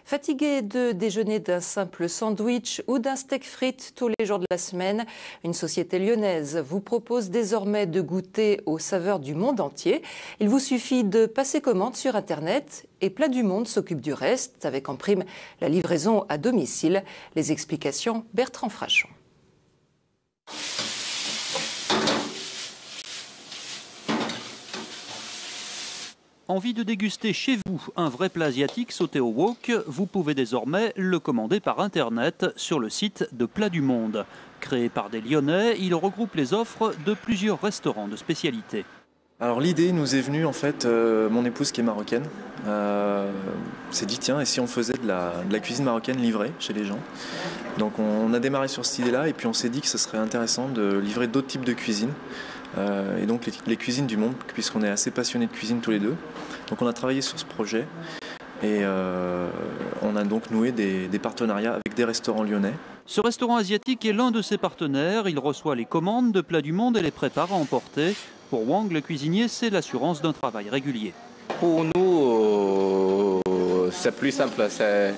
Fatigué de déjeuner d'un simple sandwich ou d'un steak frites tous les jours de la semaine, une société lyonnaise vous propose désormais de goûter aux saveurs du monde entier. Il vous suffit de passer commande sur Internet et Plat du Monde s'occupe du reste, avec en prime la livraison à domicile. Les explications, Bertrand Frachon. Envie de déguster chez vous un vrai plat asiatique sauté au wok? Vous pouvez désormais le commander par Internet sur le site de Plat du Monde. Créé par des Lyonnais, il regroupe les offres de plusieurs restaurants de spécialité. Alors l'idée nous est venue en fait, mon épouse qui est marocaine s'est dit tiens, et si on faisait de la cuisine marocaine livrée chez les gens. Donc on a démarré sur cette idée-là et puis on s'est dit que ce serait intéressant de livrer d'autres types de cuisine. Et donc les cuisines du monde, puisqu'on est assez passionnés de cuisine tous les deux. Donc on a travaillé sur ce projet et on a donc noué des partenariats avec des restaurants lyonnais. Ce restaurant asiatique est l'un de ses partenaires. Il reçoit les commandes de Plats du Monde et les prépare à emporter. Pour Wang, le cuisinier, c'est l'assurance d'un travail régulier. Pour nous, c'est plus simple, c'est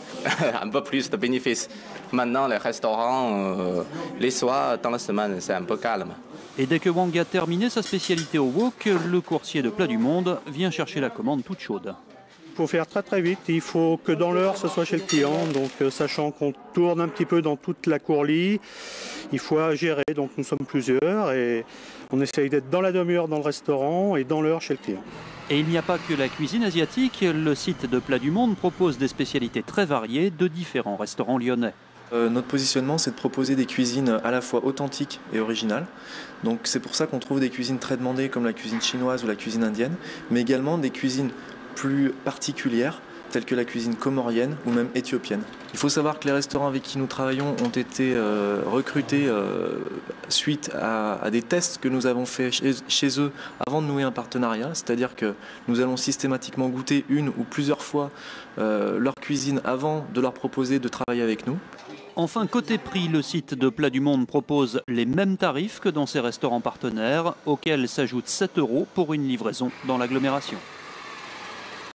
un peu plus de bénéfices. Maintenant, les restaurants, les soirs, dans la semaine, c'est un peu calme. Et dès que Wang a terminé sa spécialité au wok, le coursier de Plat du Monde vient chercher la commande toute chaude. Il faut faire très vite, il faut que dans l'heure ce soit chez le client, donc sachant qu'on tourne un petit peu dans toute la courlie, il faut gérer, donc nous sommes plusieurs et on essaye d'être dans la demi-heure dans le restaurant et dans l'heure chez le client. Et il n'y a pas que la cuisine asiatique, le site de Plat du Monde propose des spécialités très variées de différents restaurants lyonnais. Notre positionnement, c'est de proposer des cuisines à la fois authentiques et originales. Donc c'est pour ça qu'on trouve des cuisines très demandées comme la cuisine chinoise ou la cuisine indienne, mais également des cuisines plus particulières telles que la cuisine comorienne ou même éthiopienne. Il faut savoir que les restaurants avec qui nous travaillons ont été recrutés suite à des tests que nous avons faits chez eux avant de nouer un partenariat, c'est-à-dire que nous allons systématiquement goûter une ou plusieurs fois leur cuisine avant de leur proposer de travailler avec nous. Enfin, côté prix, le site de Plat du Monde propose les mêmes tarifs que dans ses restaurants partenaires, auxquels s'ajoutent 7 € pour une livraison dans l'agglomération.